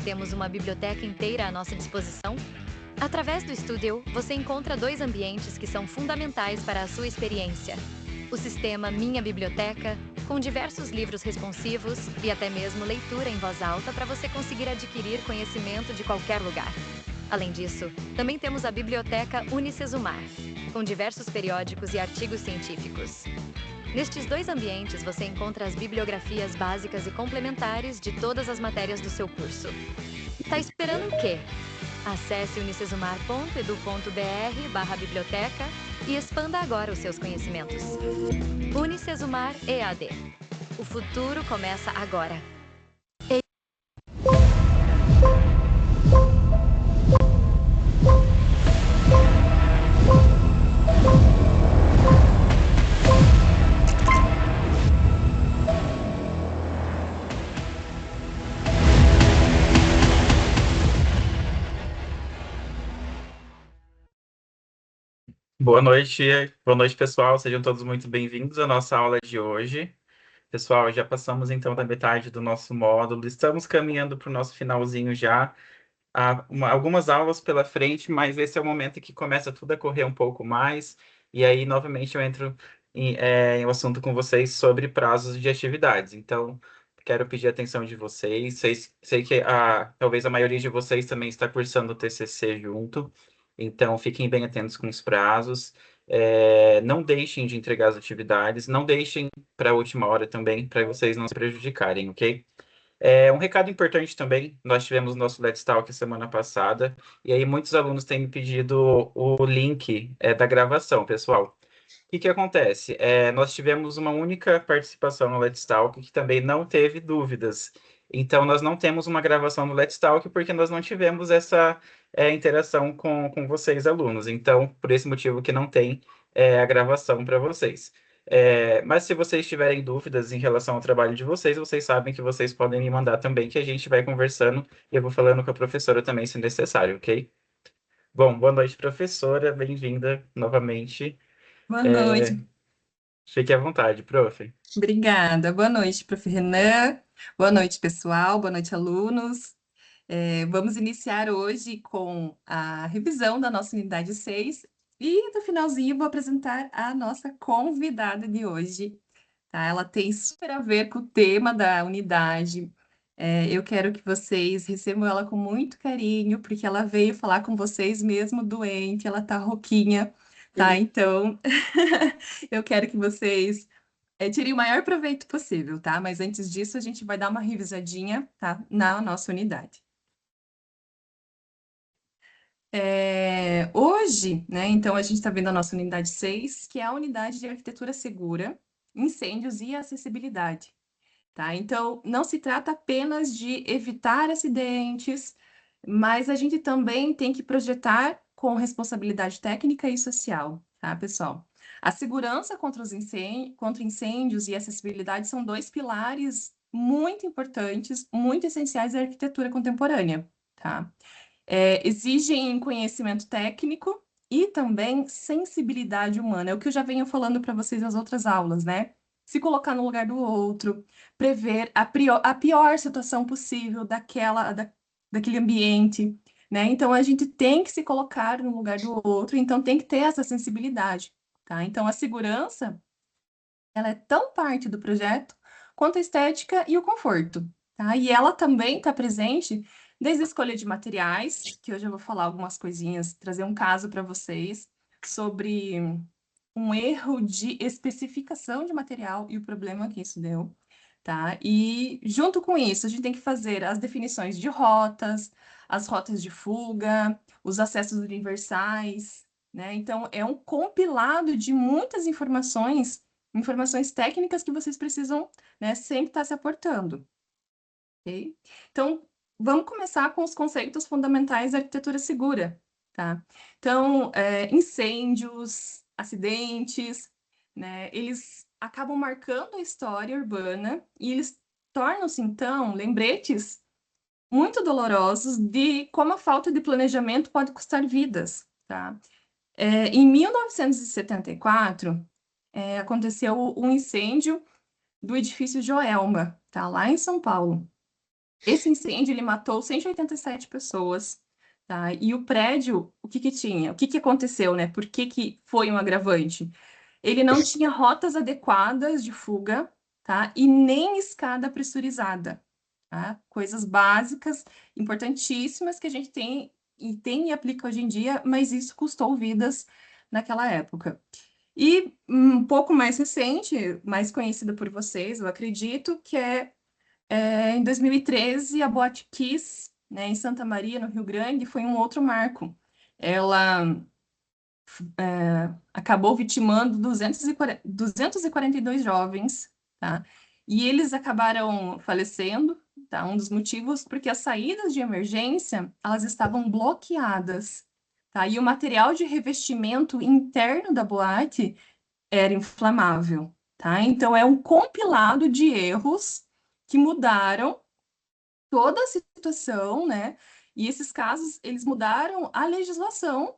temos uma biblioteca inteira à nossa disposição? Através do Studio, você encontra dois ambientes que são fundamentais para a sua experiência. O sistema Minha Biblioteca, com diversos livros responsivos e até mesmo leitura em voz alta para você conseguir adquirir conhecimento de qualquer lugar. Além disso, também temos a Biblioteca Unicesumar, com diversos periódicos e artigos científicos. Nestes dois ambientes, você encontra as bibliografias básicas e complementares de todas as matérias do seu curso. Tá esperando o quê? Acesse unicesumar.edu.br/biblioteca e expanda agora os seus conhecimentos. Unicesumar EAD. O futuro começa agora. Boa noite, pessoal. Sejam todos muito bem-vindos à nossa aula de hoje. Pessoal, já passamos então da metade do nosso módulo, estamos caminhando para o nosso finalzinho já. Há algumas aulas pela frente, mas esse é o momento em que começa tudo a correr um pouco mais. E aí, novamente, eu entro em um assunto com vocês sobre prazos de atividades. Então, quero pedir a atenção de vocês. Sei que talvez a maioria de vocês também está cursando o TCC junto. Então, fiquem bem atentos com os prazos. Não deixem de entregar as atividades. Não deixem para a última hora também, para vocês não se prejudicarem, ok? Um recado importante também, nós tivemos o nosso Let's Talk semana passada, e aí muitos alunos têm me pedido o link da gravação, pessoal. O que que acontece? Nós tivemos uma única participação no Let's Talk que também não teve dúvidas. Então, nós não temos uma gravação no Let's Talk porque nós não tivemos essa interação com vocês, alunos. Então, por esse motivo que não tem a gravação para vocês. Mas se vocês tiverem dúvidas em relação ao trabalho de vocês, vocês sabem que vocês podem me mandar também, que a gente vai conversando e eu vou falando com a professora também, se necessário, ok? Bom, boa noite, professora. Bem-vinda novamente. Boa É, noite, Fique à vontade, prof. obrigada. Boa noite, prof. Renan. Boa noite, pessoal. Boa noite, alunos. Vamos iniciar hoje com a revisão da nossa unidade 6 e, no finalzinho, vou apresentar a nossa convidada de hoje. Tá? Ela tem super a ver com o tema da unidade. Eu quero que vocês recebam ela com muito carinho, porque ela veio falar com vocês mesmo doente, ela tá rouquinha, tá? Então, eu quero que vocês tirem o maior proveito possível, tá? Mas antes disso, a gente vai dar uma revisadinha, tá? Na nossa unidade. Hoje, né, então a gente está vendo a nossa unidade 6, que é a unidade de arquitetura segura, incêndios e acessibilidade, tá? Então, não se trata apenas de evitar acidentes, mas a gente também tem que projetar com responsabilidade técnica e social, tá, pessoal? A segurança contra incêndios e acessibilidade são dois pilares muito importantes, muito essenciais da arquitetura contemporânea, tá? Exigem conhecimento técnico e também sensibilidade humana. É o que eu já venho falando para vocês nas outras aulas, né? Se colocar no lugar do outro, prever a pior situação possível daquele ambiente, né? Então, a gente tem que se colocar no lugar do outro, então tem que ter essa sensibilidade, tá? Então, a segurança, ela é tão parte do projeto quanto a estética e o conforto, tá? E ela também está presente desde a escolha de materiais, que hoje eu vou falar algumas coisinhas, trazer um caso para vocês sobre um erro de especificação de material e o problema que isso deu, tá? E junto com isso, a gente tem que fazer as definições de rotas, as rotas de fuga, os acessos universais, né? Então, é um compilado de muitas informações técnicas que vocês precisam, né, sempre estar se aportando, ok? Então, vamos começar com os conceitos fundamentais da arquitetura segura, tá? Então, incêndios, acidentes, né, eles acabam marcando a história urbana e eles tornam-se, então, lembretes muito dolorosos de como a falta de planejamento pode custar vidas, tá? Em 1974, aconteceu um incêndio do edifício Joelma, tá? Lá em São Paulo. Esse incêndio, ele matou 187 pessoas, tá? E o prédio, o que que tinha? O que que aconteceu, né? Por que que foi um agravante? Ele não tinha rotas adequadas de fuga, tá? E nem escada pressurizada, tá? Coisas básicas, importantíssimas que a gente tem e aplica hoje em dia, mas isso custou vidas naquela época. E um pouco mais recente, mais conhecida por vocês, eu acredito, que em 2013, a Boate Kiss, né, em Santa Maria, no Rio Grande, foi um outro marco. Ela acabou vitimando 242 jovens, tá? E eles acabaram falecendo, tá? Um dos motivos, porque as saídas de emergência, elas estavam bloqueadas, tá? E o material de revestimento interno da boate era inflamável, tá? Então, é um compilado de erros que mudaram toda a situação, né? E esses casos, eles mudaram a legislação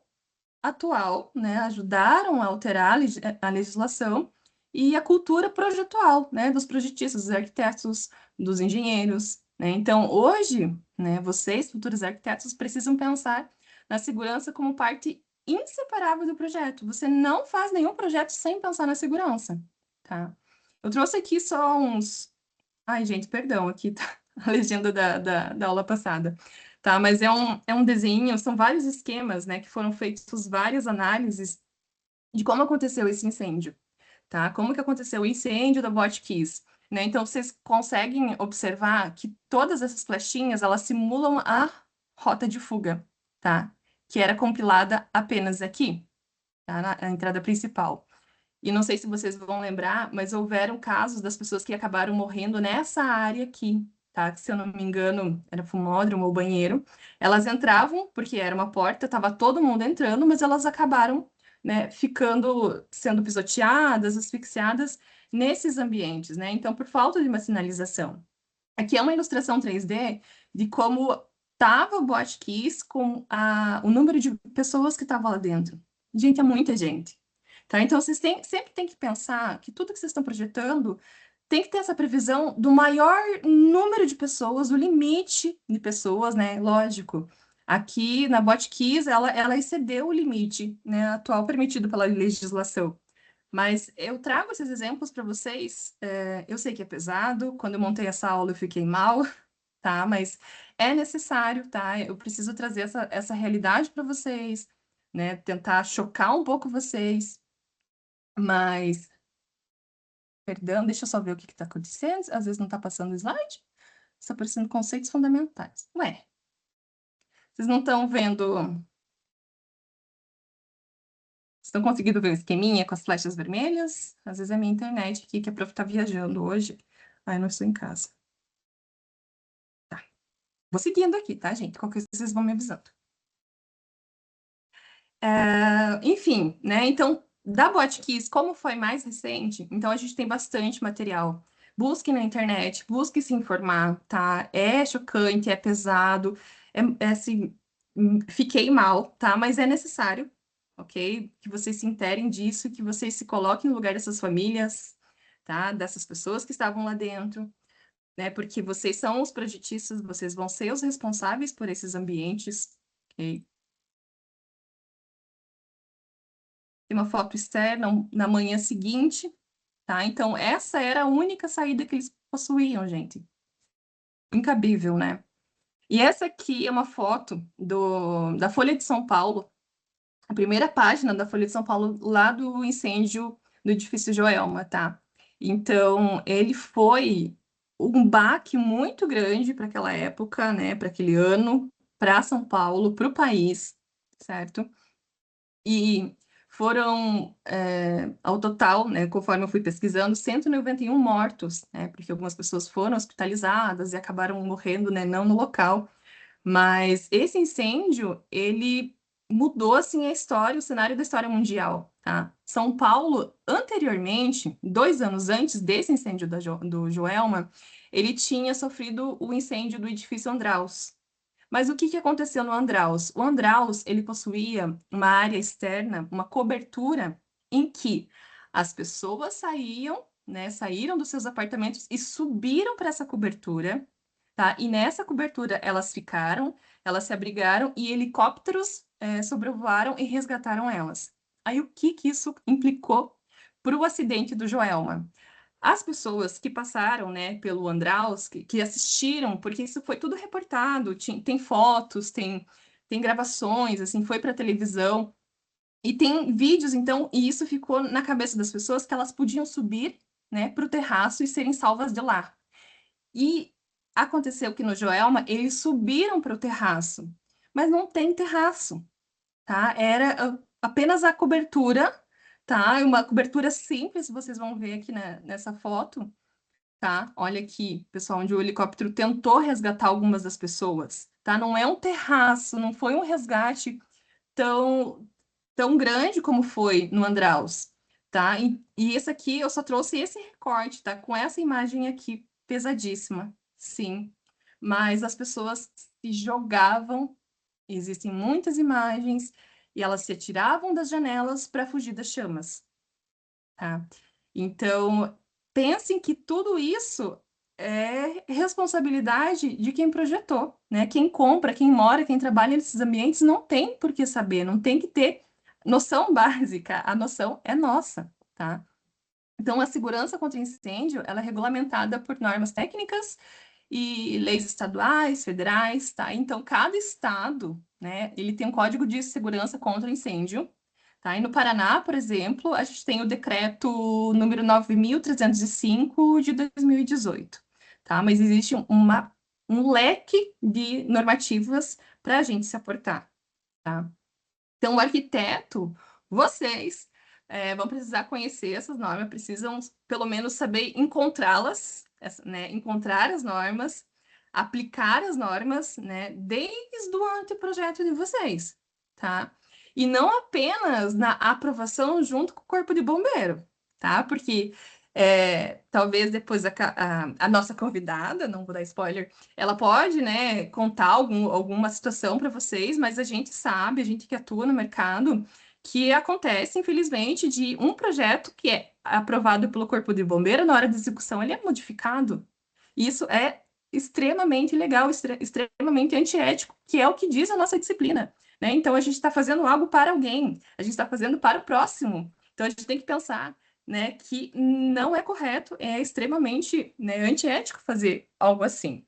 atual, né? Ajudaram a alterar a legislação e a cultura projetual, né? Dos projetistas, dos arquitetos, dos engenheiros, né? Então, hoje, né? Vocês, futuros arquitetos, precisam pensar na segurança como parte inseparável do projeto. Você não faz nenhum projeto sem pensar na segurança, tá? Eu trouxe aqui só uns... Ai, gente, perdão, aqui tá a legenda da aula passada, tá? Mas é um desenho, são vários esquemas, né, que foram feitos várias análises de como aconteceu esse incêndio, tá? Como que aconteceu o incêndio da Boate Kiss, né? Então, vocês conseguem observar que todas essas flechinhas, elas simulam a rota de fuga, tá? Que era compilada apenas aqui, tá? Na entrada principal. E não sei se vocês vão lembrar, mas houveram casos das pessoas que acabaram morrendo nessa área aqui, tá? Que, se eu não me engano, era fumódromo ou banheiro. Elas entravam, porque era uma porta, estava todo mundo entrando, mas elas acabaram, né, sendo pisoteadas, asfixiadas nesses ambientes, né? Então, por falta de uma sinalização. Aqui é uma ilustração 3D de como estava o Boate Kiss com o número de pessoas que estavam lá dentro. Gente, é muita gente. Tá? Então, vocês sempre têm que pensar que tudo que vocês estão projetando tem que ter essa previsão do maior número de pessoas, o limite de pessoas, né? Lógico. Aqui na Botkiss, ela excedeu o limite, né, atual permitido pela legislação. Mas eu trago esses exemplos para vocês. Eu sei que é pesado, quando eu montei essa aula eu fiquei mal, tá? Mas é necessário, tá? Eu preciso trazer essa realidade para vocês, né? Tentar chocar um pouco vocês. Mas, perdão, deixa eu só ver o que está acontecendo. Às vezes não está passando o slide. Está aparecendo conceitos fundamentais. Ué, vocês não estão vendo... Estão conseguindo ver o esqueminha com as flechas vermelhas? Às vezes é a minha internet aqui, que a prof está viajando hoje. Aí eu não estou em casa. Tá. Vou seguindo aqui, tá, gente? Qualquer coisa vocês vão me avisando. Enfim, né? Então, da Botkiss, como foi mais recente, então a gente tem bastante material. Busque na internet, busque se informar, tá? É chocante, é pesado, é assim, fiquei mal, tá? Mas é necessário, ok? Que vocês se interem disso, que vocês se coloquem no lugar dessas famílias, tá? Dessas pessoas que estavam lá dentro, né? Porque vocês são os projetistas, vocês vão ser os responsáveis por esses ambientes, ok? Tem uma foto externa na manhã seguinte, tá? Então, essa era a única saída que eles possuíam, gente. Incabível, né? E essa aqui é uma foto da Folha de São Paulo, a primeira página da Folha de São Paulo, lá do incêndio do edifício Joelma, tá? Então, ele foi um baque muito grande para aquela época, né? Para aquele ano, para São Paulo, para o país, certo? E foram, ao total, né, conforme eu fui pesquisando, 191 mortos, né, porque algumas pessoas foram hospitalizadas e acabaram morrendo, né, não no local. Mas esse incêndio, ele mudou, assim, a história, o cenário da história mundial, tá? São Paulo, anteriormente, 2 anos antes desse incêndio do Joelma, ele tinha sofrido o incêndio do edifício Andraus. Mas o que que aconteceu no Andraus? O Andraus, ele possuía uma área externa, uma cobertura, em que as pessoas saíam, né, saíram dos seus apartamentos e subiram para essa cobertura, tá? E nessa cobertura elas ficaram, elas se abrigaram e helicópteros sobrevoaram e resgataram elas. Aí o que isso implicou para o acidente do Joelma? As pessoas que passaram, né, pelo Andraus, que assistiram, porque isso foi tudo reportado, tem fotos, tem gravações, assim, foi para televisão, e tem vídeos, então, e isso ficou na cabeça das pessoas que elas podiam subir, né, para o terraço e serem salvas de lá. E aconteceu que no Joelma, eles subiram para o terraço, mas não tem terraço, tá? Era apenas a cobertura, tá? Uma cobertura simples, vocês vão ver aqui nessa foto, tá? Olha aqui, pessoal, onde o helicóptero tentou resgatar algumas das pessoas, tá? Não é um terraço, não foi um resgate tão grande como foi no Andraus, tá? E esse aqui, eu só trouxe esse recorte, tá? Com essa imagem aqui, pesadíssima, sim. Mas as pessoas se jogavam, existem muitas imagens, e elas se atiravam das janelas para fugir das chamas, tá? Então, pensem que tudo isso é responsabilidade de quem projetou, né? Quem compra, quem mora, quem trabalha nesses ambientes não tem por que saber, não tem que ter noção básica, a noção é nossa, tá? Então, a segurança contra incêndio, ela é regulamentada por normas técnicas e leis estaduais, federais, tá? Então, cada estado, né, ele tem um código de segurança contra incêndio, tá? E no Paraná, por exemplo, a gente tem o decreto número 9.305 de 2018, tá? Mas existe um leque de normativas para a gente se aportar, tá? Então, o arquiteto, vocês vão precisar conhecer essas normas, precisam pelo menos saber encontrá-las, né? Encontrar as normas, aplicar as normas, né? Desde o anteprojeto de vocês, tá? E não apenas na aprovação junto com o Corpo de Bombeiro, tá? Porque talvez depois a nossa convidada, não vou dar spoiler, ela pode, né, contar alguma situação para vocês, mas a gente sabe, a gente que atua no mercado, que acontece, infelizmente, de um projeto que é aprovado pelo Corpo de Bombeiro, na hora de execução, ele é modificado. Isso é extremamente legal, extremamente antiético, que é o que diz a nossa disciplina, né? Então, a gente está fazendo algo para alguém, a gente está fazendo para o próximo. Então, a gente tem que pensar, né, que não é correto, é extremamente, né, antiético fazer algo assim.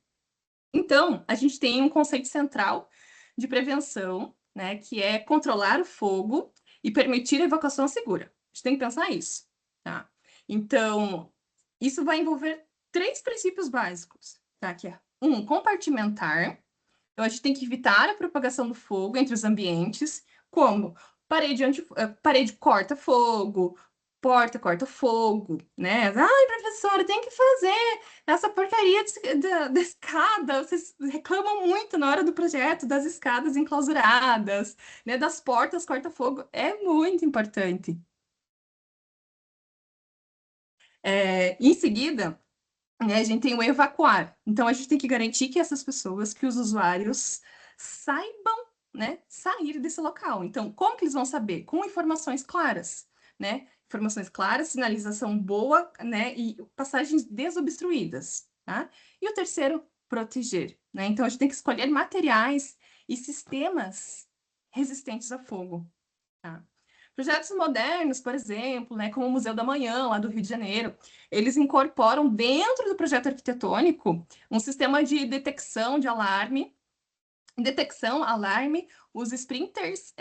Então, a gente tem um conceito central de prevenção, né, que é controlar o fogo e permitir a evacuação segura. A gente tem que pensar isso, tá? Então, isso vai envolver 3 princípios básicos, tá? Que é, compartimentar. Então, a gente tem que evitar a propagação do fogo entre os ambientes, como parede corta-fogo, porta corta-fogo, né? Ai, professora, tem que fazer essa porcaria da escada. Vocês reclamam muito na hora do projeto das escadas enclausuradas, né? Das portas corta-fogo. É muito importante. Em seguida, né, a gente tem o evacuar. Então, a gente tem que garantir que essas pessoas, que os usuários saibam, né, sair desse local. Então, como que eles vão saber? Com informações claras, né? Informações claras, sinalização boa, né, e passagens desobstruídas, tá? E o terceiro, proteger, né? Então, a gente tem que escolher materiais e sistemas resistentes a fogo, tá? Projetos modernos, por exemplo, né, como o Museu da Manhã, lá do Rio de Janeiro, eles incorporam dentro do projeto arquitetônico um sistema de detecção de alarme, os sprinters,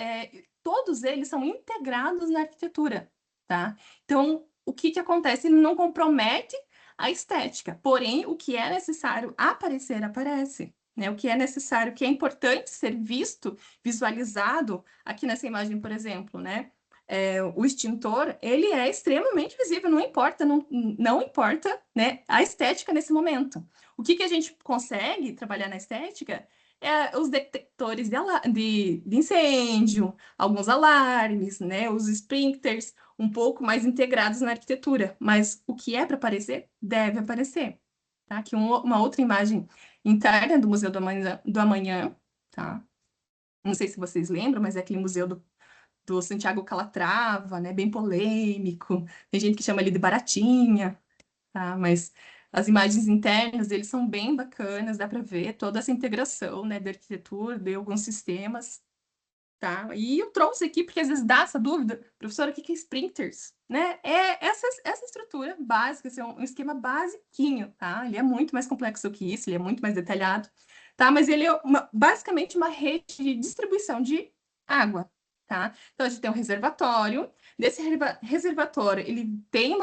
todos eles são integrados na arquitetura, tá? Então, o que acontece? Ele não compromete a estética, porém, o que é necessário aparecer, aparece. Né? O que é necessário, o que é importante ser visto, visualizado, aqui nessa imagem, por exemplo, né? O extintor, ele é extremamente visível, não importa, não importa, né, a estética nesse momento. O que a gente consegue trabalhar na estética os detectores de incêndio, alguns alarmes, né, os sprinklers, um pouco mais integrados na arquitetura. Mas o que é para aparecer, deve aparecer. Tá? Aqui uma outra imagem interna do Museu do Amanhã, tá? Não sei se vocês lembram, mas é aquele museu do Santiago Calatrava, né? Bem polêmico. Tem gente que chama ele de Baratinha, tá? Mas As imagens internas deles são bem bacanas, dá para ver toda essa integração, né, da arquitetura, de alguns sistemas. Tá? E eu trouxe aqui, porque às vezes dá essa dúvida, professora, o que é sprinters? Né? É essa estrutura básica, esse é um esquema basiquinho, tá? Ele é muito mais complexo que isso, ele é muito mais detalhado, tá? Mas ele é basicamente uma rede de distribuição de água, tá? Então a gente tem um reservatório, desse reservatório ele tem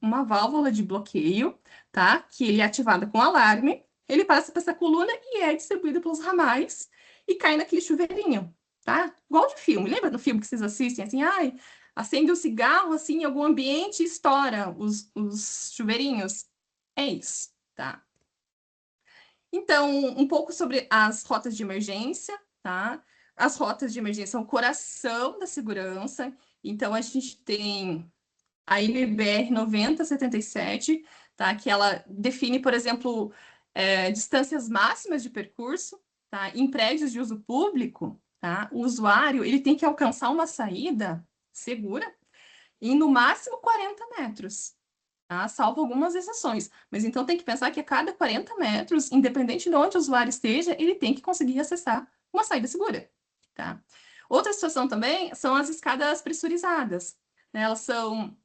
uma válvula de bloqueio, tá? Que ele é ativada com alarme, ele passa para essa coluna e é distribuído pelos ramais e cai naquele chuveirinho, tá? Igual de filme. Lembra do filme que vocês assistem, assim, ai, acende um cigarro, assim, em algum ambiente e estoura os chuveirinhos? É isso, tá? Então, um pouco sobre as rotas de emergência, tá? As rotas de emergência são o coração da segurança. Então, a gente tem a NBR 9077, tá? Que ela define, por exemplo, distâncias máximas de percurso, tá? Em prédios de uso público, tá? O usuário ele tem que alcançar uma saída segura em no máximo 40 metros, tá? Salvo algumas exceções. Mas então tem que pensar que a cada 40 metros, independente de onde o usuário esteja, ele tem que conseguir acessar uma saída segura, tá? Outra situação também são as escadas pressurizadas, né? Elas são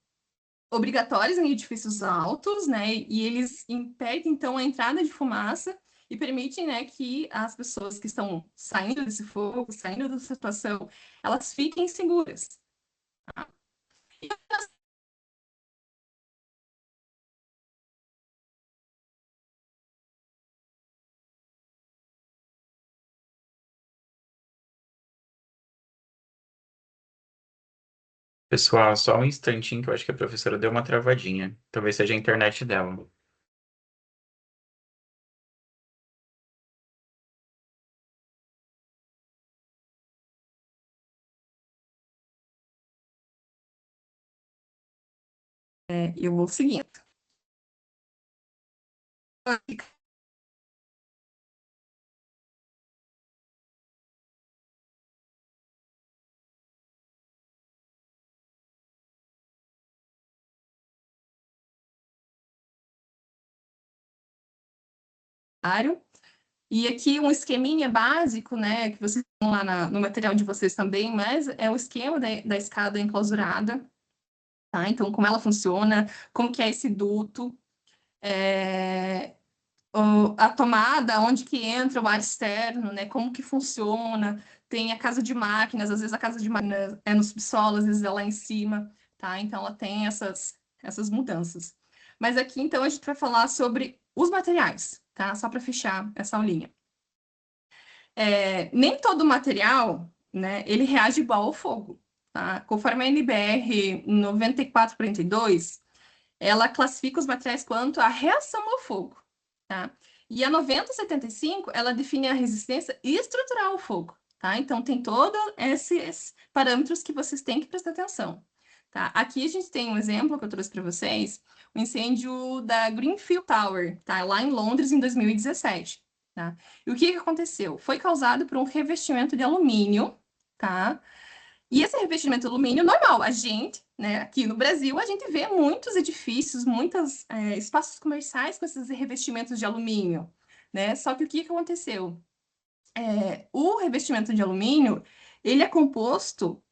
obrigatórios em edifícios altos, né? E eles impedem, então, a entrada de fumaça e permitem, né, que as pessoas que estão saindo desse fogo, saindo dessa situação, elas fiquem seguras. Tá? Pessoal, só um instantinho que eu acho que a professora deu uma travadinha. Talvez seja a internet dela. Eu vou seguindo. E aqui um esqueminha básico, né, que vocês estão lá no material de vocês também, mas é o esquema da escada enclausurada, tá? Então, como ela funciona, como que é esse duto, a tomada, onde que entra o ar externo, né? Como que funciona? Tem a casa de máquinas, às vezes a casa de máquinas é no subsolo, às vezes é lá em cima, tá? Então ela tem essas mudanças. Mas aqui, então, a gente vai falar sobre os materiais, tá? Só para fechar essa aulinha. Nem todo material, né, ele reage igual ao fogo, tá? Conforme a NBR 9442, ela classifica os materiais quanto à reação ao fogo, tá? E a 9075, ela define a resistência estrutural ao fogo, tá? Então, tem todos esses parâmetros que vocês têm que prestar atenção, tá? Aqui a gente tem um exemplo que eu trouxe para vocês, o incêndio da Greenfield Tower, tá? Lá em Londres, em 2017, tá? E o que que aconteceu? Foi causado por um revestimento de alumínio, tá? E esse revestimento de alumínio normal, a gente, né, aqui no Brasil, a gente vê muitos edifícios, muitos espaços comerciais com esses revestimentos de alumínio, né? Só que o que que aconteceu? O revestimento de alumínio, ele é composto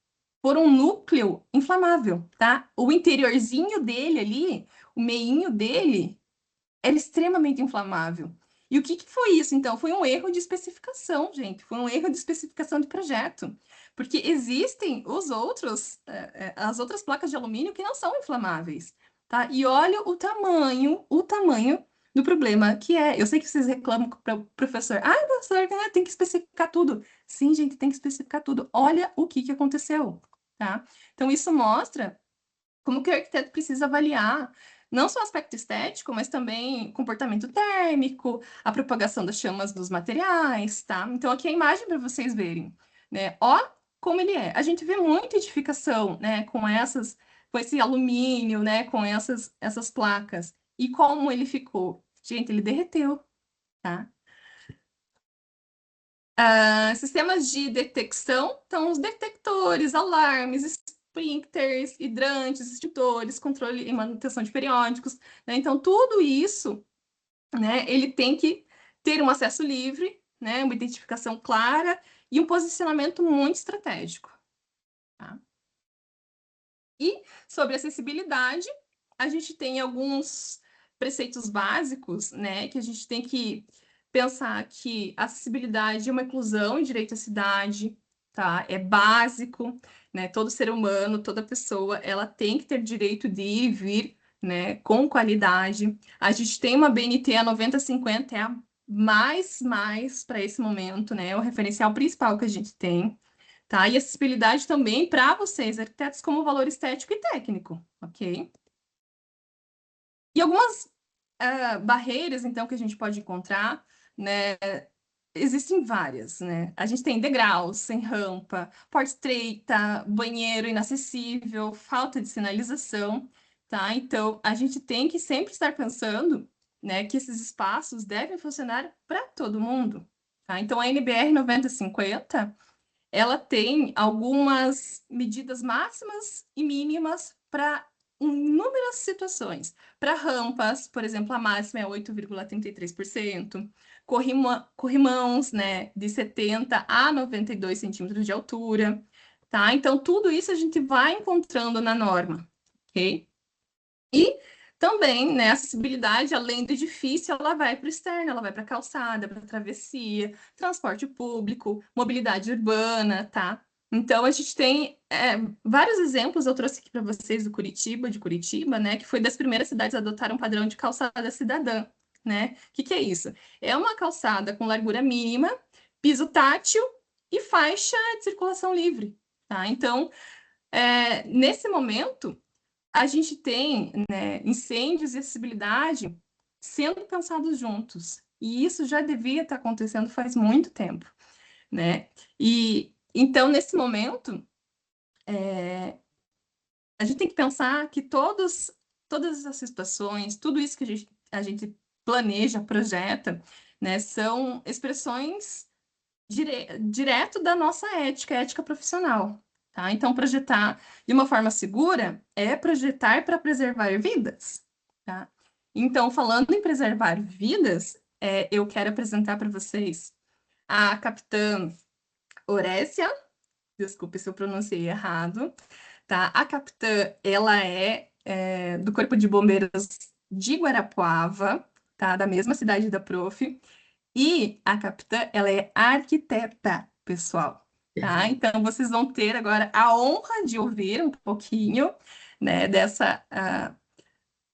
por um núcleo inflamável, tá? O interiorzinho dele ali, o meinho dele, era extremamente inflamável. E o que que foi isso, então? Foi um erro de especificação, gente. Foi um erro de especificação de projeto. Porque existem as outras placas de alumínio que não são inflamáveis, tá? E olha o tamanho do problema que é. Eu sei que vocês reclamam para o professor. Ah, professor, né, tem que especificar tudo. Sim, gente, tem que especificar tudo. Olha o que que aconteceu, tá? Então, isso mostra como que o arquiteto precisa avaliar não só o aspecto estético, mas também comportamento térmico, a propagação das chamas dos materiais, tá? Então, aqui a imagem para vocês verem, né? Ó como ele é. A gente vê muita edificação, né, com esse alumínio, né, com essas placas. E como ele ficou? Gente, ele derreteu, tá? Sistemas de detecção, então os detectores, alarmes, sprinklers, hidrantes, extintores, controle e manutenção de periódicos, né? Então, tudo isso né, ele tem que ter um acesso livre, né, uma identificação clara e um posicionamento muito estratégico. Tá? E sobre acessibilidade, a gente tem alguns preceitos básicos, né, que a gente tem que pensar que acessibilidade é uma inclusão em direito à cidade, tá? É básico, né? Todo ser humano, toda pessoa, ela tem que ter direito de ir e vir, né, com qualidade. A gente tem uma BNT a 9050, é a mais para esse momento, né? É o referencial principal que a gente tem. Tá? E acessibilidade também para vocês, arquitetos, como valor estético e técnico, ok? E algumas barreiras, então, que a gente pode encontrar, né? Existem várias, né? A gente tem degraus, sem rampa, porta estreita, banheiro inacessível, falta de sinalização, tá? Então, a gente tem que sempre estar pensando, né, que esses espaços devem funcionar para todo mundo, tá? Então, a NBR 9050 ela tem algumas medidas máximas e mínimas para inúmeras situações. Para rampas, por exemplo, a máxima é 8,33%, corrimãos, né, de 70 a 92 centímetros de altura, tá? Então, tudo isso a gente vai encontrando na norma, ok? E também, né, a acessibilidade, além do edifício, ela vai para o externo, ela vai para a calçada, para a travessia, transporte público, mobilidade urbana, tá? Então, a gente tem vários exemplos, eu trouxe aqui para vocês de Curitiba, né, que foi das primeiras cidades a adotar um padrão de calçada cidadã, né? O que é isso? É uma calçada com largura mínima, piso tátil e faixa de circulação livre, tá? Então, nesse momento, a gente tem, né, incêndios e acessibilidade sendo pensados juntos. E isso já devia estar acontecendo faz muito tempo, né? E então, nesse momento, a gente tem que pensar que todas essas situações, tudo isso que a gente planeja, projeta, né, são expressões direto da nossa ética profissional. Tá? Então, projetar de uma forma segura é projetar para preservar vidas. Tá? Então, falando em preservar vidas, eu quero apresentar para vocês a capitã Orécia, desculpe se eu pronunciei errado. Tá? A capitã, ela é do Corpo de Bombeiros de Guarapuava, tá? Da mesma cidade da prof. E a capitã, ela é arquiteta, pessoal, tá? Então, vocês vão ter agora a honra de ouvir um pouquinho, né, dessa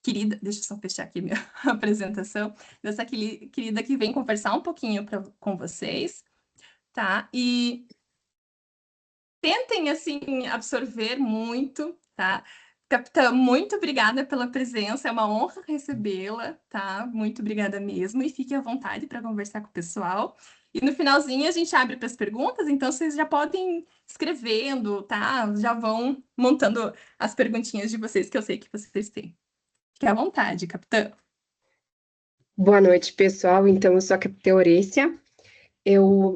querida... Deixa eu só fechar aqui minha apresentação. Dessa querida que vem conversar um pouquinho com vocês, tá? E tentem, assim, absorver muito, tá? Capitã, muito obrigada pela presença, é uma honra recebê-la, tá? Muito obrigada mesmo, e fique à vontade para conversar com o pessoal. E no finalzinho a gente abre para as perguntas, então vocês já podem escrevendo, tá? Já vão montando as perguntinhas de vocês, que eu sei que vocês têm. Fique à vontade, capitã. Boa noite, pessoal. Então, eu sou a capitã Orécia.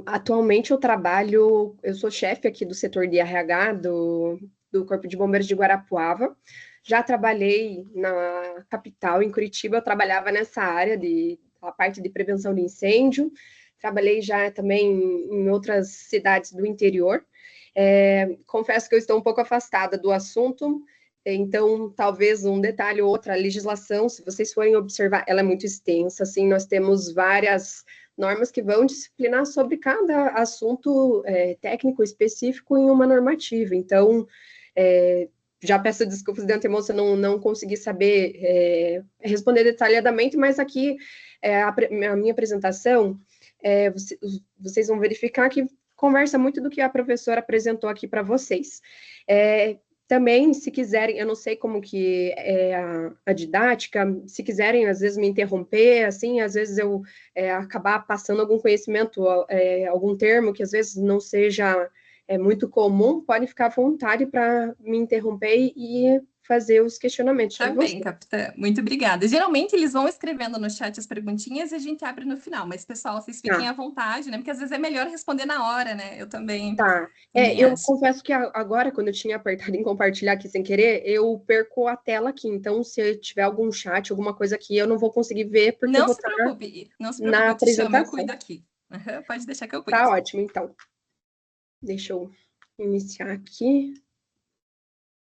Atualmente eu sou chefe aqui do setor de RH do Corpo de Bombeiros de Guarapuava. Já trabalhei na capital, em Curitiba, eu trabalhava nessa área a parte de prevenção de incêndio. Trabalhei já também em outras cidades do interior. Confesso que eu estou um pouco afastada do assunto, então talvez um detalhe ou outro, a legislação, se vocês forem observar, ela é muito extensa, assim, nós temos várias normas que vão disciplinar sobre cada assunto técnico específico em uma normativa. Então, já peço desculpas de antemão se eu não consegui saber responder detalhadamente, mas aqui a minha apresentação, vocês vão verificar que conversa muito do que a professora apresentou aqui para vocês. Também, se quiserem, eu não sei como que é a didática, se quiserem, às vezes, me interromper, assim, às vezes eu acabar passando algum conhecimento, algum termo que às vezes não seja muito comum, pode ficar à vontade para me interromper e fazer os questionamentos. Tá bem, capitã. Muito obrigada. Geralmente eles vão escrevendo no chat as perguntinhas e a gente abre no final. Mas, pessoal, vocês fiquem à vontade, né? Porque às vezes é melhor responder na hora, né? Eu também. Tá. Eu confesso que agora, quando eu tinha apertado em compartilhar aqui sem querer, eu perco a tela aqui. Então, se tiver algum chat, alguma coisa aqui, eu não vou conseguir ver, porque eu vou estar não se preocupe, na eu te chamo, eu apresentação. cuido aqui. Pode deixar que eu cuido. Tá ótimo, então. Deixa eu iniciar aqui.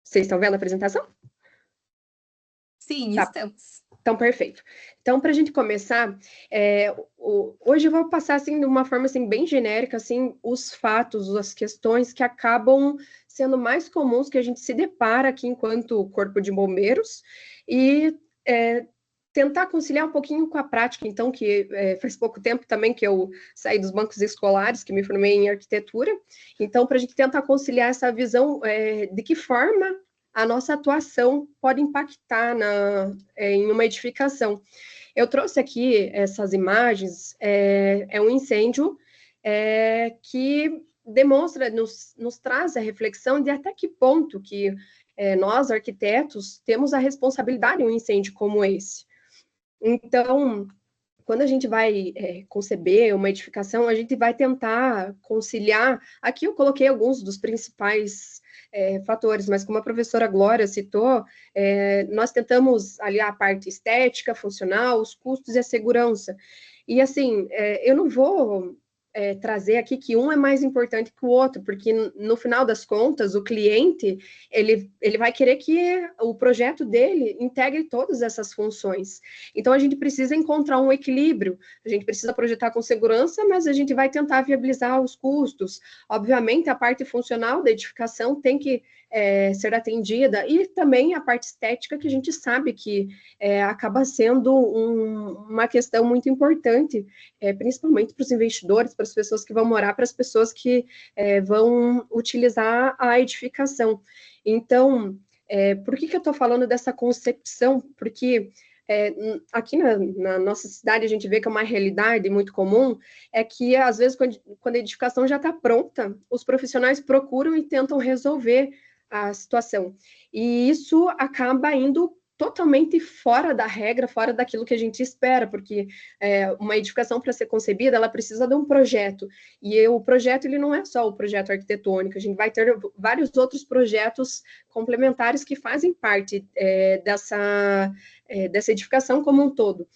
Vocês estão vendo a apresentação? Sim, tá. Estamos. Então, perfeito. Então, para a gente começar, hoje eu vou passar, assim, de uma forma, assim, bem genérica, assim, os fatos, as questões que acabam sendo mais comuns que a gente se depara aqui enquanto Corpo de Bombeiros e tentar conciliar um pouquinho com a prática, então, que faz pouco tempo também que eu saí dos bancos escolares, que me formei em arquitetura, então, para a gente tentar conciliar essa visão de que forma a nossa atuação pode impactar em uma edificação. Eu trouxe aqui essas imagens, é um incêndio que demonstra, nos traz a reflexão de até que ponto que nós, arquitetos, temos a responsabilidade em um incêndio como esse. Então, quando a gente vai conceber uma edificação, a gente vai tentar conciliar. Aqui eu coloquei alguns dos principais fatores, mas como a professora Glória citou, nós tentamos aliar a parte estética, funcional, os custos e a segurança. E assim, eu não vou trazer aqui que um é mais importante que o outro, porque no final das contas, o cliente, ele vai querer que o projeto dele integre todas essas funções. Então, a gente precisa encontrar um equilíbrio, a gente precisa projetar com segurança, mas a gente vai tentar viabilizar os custos. Obviamente, a parte funcional da edificação tem que ser atendida, e também a parte estética, que a gente sabe que acaba sendo uma questão muito importante, principalmente para os investidores, para as pessoas que vão morar, para as pessoas que vão utilizar a edificação. Então, por que eu estou falando dessa concepção? Porque aqui na nossa cidade a gente vê que é uma realidade muito comum, é que às vezes quando a edificação já está pronta, os profissionais procuram e tentam resolver a situação. E isso acaba indo totalmente fora da regra, fora daquilo que a gente espera, porque uma edificação, para ser concebida, ela precisa de um projeto, e o projeto ele não é só o projeto arquitetônico, a gente vai ter vários outros projetos complementares que fazem parte dessa edificação como um todo.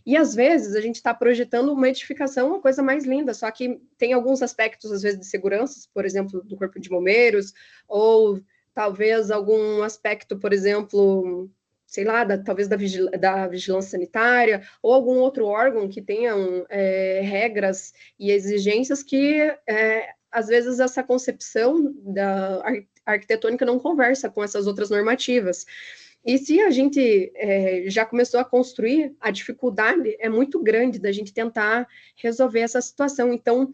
E, às vezes, a gente está projetando uma edificação, uma coisa mais linda, só que tem alguns aspectos, às vezes, de segurança, por exemplo, do Corpo de Bombeiros, ou talvez algum aspecto, por exemplo, sei lá, talvez da vigilância sanitária, ou algum outro órgão que tenham regras e exigências que, às vezes, essa concepção da arquitetônica não conversa com essas outras normativas. E se a gente já começou a construir, a dificuldade é muito grande da gente tentar resolver essa situação. Então,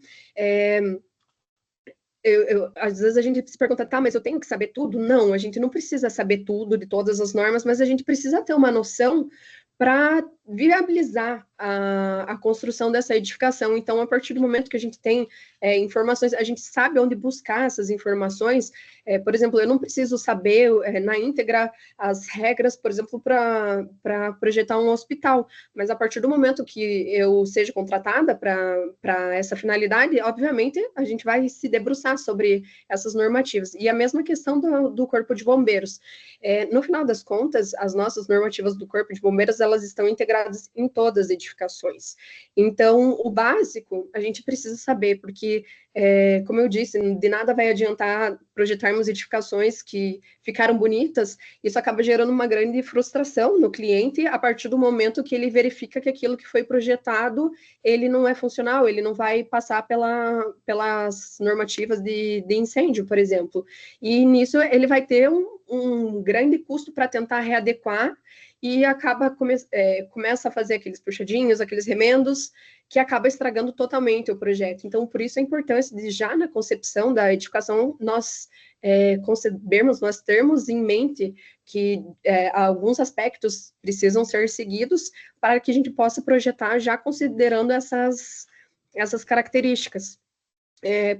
às vezes a gente se pergunta, tá, mas eu tenho que saber tudo? Não, a gente não precisa saber tudo de todas as normas, mas a gente precisa ter uma noção para viabilizar a construção dessa edificação. Então, a partir do momento que a gente tem informações, a gente sabe onde buscar essas informações. Por exemplo, eu não preciso saber na íntegra as regras, por exemplo, para projetar um hospital, mas a partir do momento que eu seja contratada para essa finalidade, obviamente, a gente vai se debruçar sobre essas normativas. E a mesma questão do Corpo de Bombeiros. No final das contas, as nossas normativas do Corpo de Bombeiros, elas estão integradas em todas as edificações. Então, o básico, a gente precisa saber, porque, como eu disse, de nada vai adiantar projetarmos edificações que ficaram bonitas, isso acaba gerando uma grande frustração no cliente, a partir do momento que ele verifica que aquilo que foi projetado, ele não é funcional, ele não vai passar pelas normativas de incêndio, por exemplo. E nisso ele vai ter um grande custo para tentar readequar, e começa a fazer aqueles puxadinhos, aqueles remendos, que acaba estragando totalmente o projeto. Então, por isso a importância de, já na concepção da edificação, nós concebermos, nós termos em mente que alguns aspectos precisam ser seguidos para que a gente possa projetar já considerando essas características.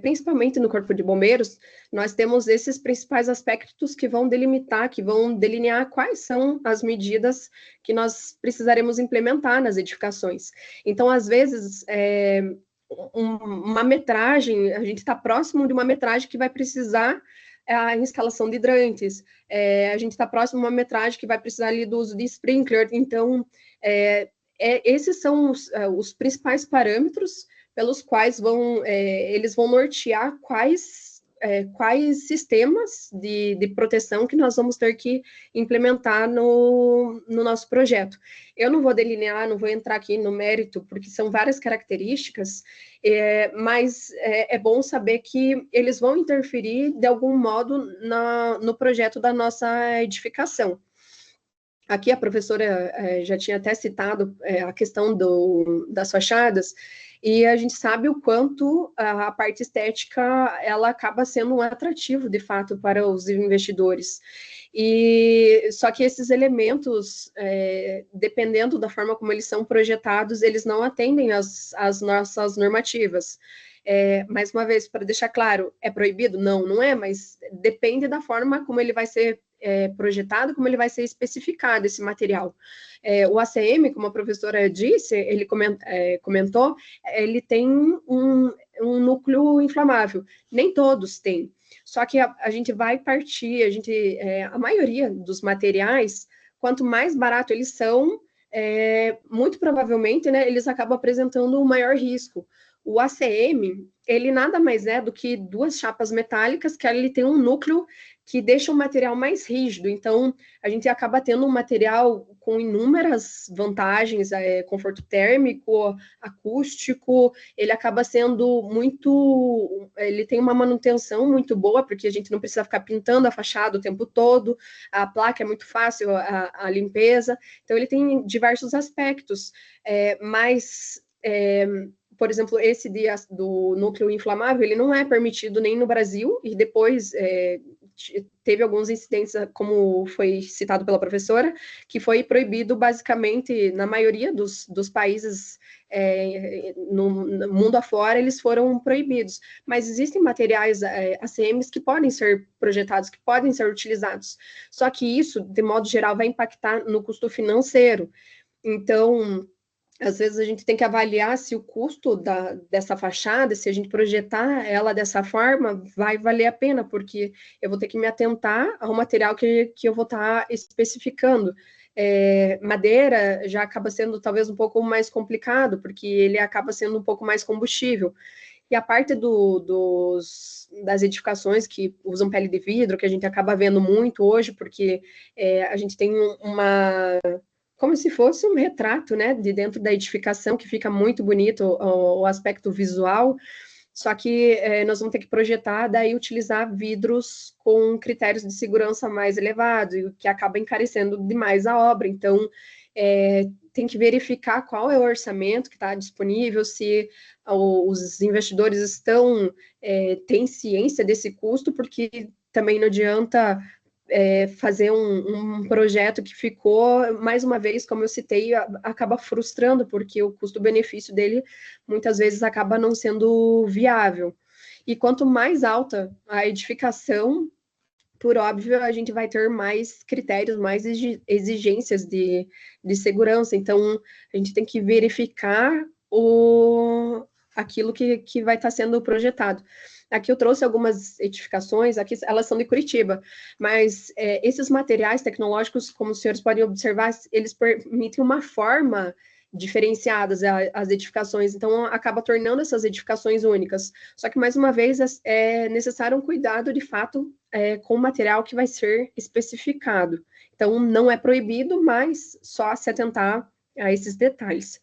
principalmente no Corpo de Bombeiros, nós temos esses principais aspectos que vão delimitar, que vão delinear quais são as medidas que nós precisaremos implementar nas edificações. Então, às vezes, uma metragem, a gente está próximo de uma metragem que vai precisar a instalação de hidrantes, a gente está próximo de uma metragem que vai precisar ali do uso de sprinkler, então, esses são os principais parâmetros pelos quais eles vão nortear quais sistemas de proteção que nós vamos ter que implementar no nosso projeto. Eu não vou delinear, não vou entrar aqui no mérito, porque são várias características, mas é bom saber que eles vão interferir de algum modo no projeto da nossa edificação. Aqui a professora já tinha até citado a questão das fachadas, e a gente sabe o quanto a parte estética ela acaba sendo um atrativo, de fato, para os investidores. E só que esses elementos, dependendo da forma como eles são projetados, eles não atendem às nossas normativas. Mais uma vez, para deixar claro, é proibido? Não, não é, mas depende da forma como ele vai ser projetado, como ele vai ser especificado, esse material. O ACM, como a professora disse, ele comentou, ele tem um núcleo inflamável. Nem todos têm. Só que a gente vai partir, a maioria dos materiais, quanto mais barato eles são, muito provavelmente, né, eles acabam apresentando um maior risco. O ACM, ele nada mais é do que duas chapas metálicas que ele tem um núcleo que deixa o material mais rígido. Então, a gente acaba tendo um material com inúmeras vantagens, conforto térmico, acústico, ele acaba sendo ele tem uma manutenção muito boa, porque a gente não precisa ficar pintando a fachada o tempo todo, a placa é muito fácil, a limpeza, então ele tem diversos aspectos, mas... por exemplo, esse do núcleo inflamável, ele não é permitido nem no Brasil, e depois teve alguns incidentes, como foi citado pela professora, que foi proibido basicamente na maioria dos países no mundo afora, eles foram proibidos. Mas existem materiais ACMs que podem ser projetados, que podem ser utilizados. Só que isso, de modo geral, vai impactar no custo financeiro. Então, às vezes a gente tem que avaliar se o custo dessa fachada, se a gente projetar ela dessa forma, vai valer a pena, porque eu vou ter que me atentar ao material que eu vou estar especificando. Madeira já acaba sendo talvez um pouco mais complicado, porque ele acaba sendo um pouco mais combustível. E a parte das edificações que usam pele de vidro, que a gente acaba vendo muito hoje, porque a gente tem como se fosse um retrato, né, de dentro da edificação, que fica muito bonito o aspecto visual, só que nós vamos ter que projetar, daí utilizar vidros com critérios de segurança mais elevados, o que acaba encarecendo demais a obra. Então, tem que verificar qual é o orçamento que está disponível, se os investidores têm ciência desse custo, porque também não adianta fazer um projeto que ficou, mais uma vez, como eu citei, acaba frustrando, porque o custo-benefício dele, muitas vezes, acaba não sendo viável. E quanto mais alta a edificação, por óbvio, a gente vai ter mais critérios, mais exigências de segurança. Então, a gente tem que verificar aquilo que vai estar sendo projetado. Aqui eu trouxe algumas edificações, aqui elas são de Curitiba, mas esses materiais tecnológicos, como os senhores podem observar, eles permitem uma forma diferenciadas às edificações, então acaba tornando essas edificações únicas. Só que, mais uma vez, é necessário um cuidado, de fato, com o material que vai ser especificado. Então, não é proibido, mas só se atentar a esses detalhes.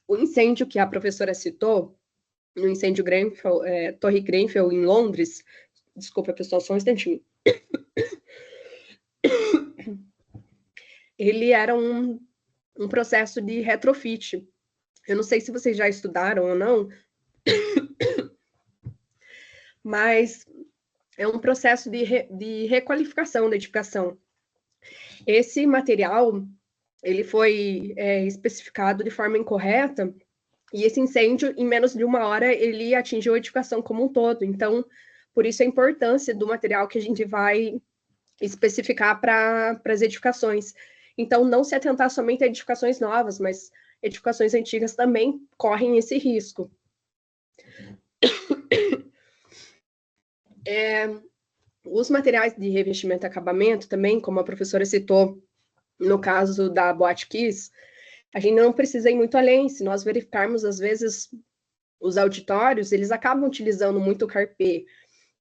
O incêndio que a professora citou, no incêndio Grenfell, Torre Grenfell, em Londres, desculpa, pessoal, só um instantinho. Ele era um processo de retrofit. Eu não sei se vocês já estudaram ou não, mas é um processo de requalificação da edificação. Esse material, ele foi especificado de forma incorreta, E esse incêndio, em menos de 1 hora, ele atingiu a edificação como um todo. Então, por isso a importância do material que a gente vai especificar para as edificações. Então, não se atentar somente a edificações novas, mas edificações antigas também correm esse risco. Os materiais de revestimento e acabamento também, como a professora citou, no caso da Boate Kiss, a gente não precisa ir muito além. Se nós verificarmos, às vezes, os auditórios, eles acabam utilizando muito carpê.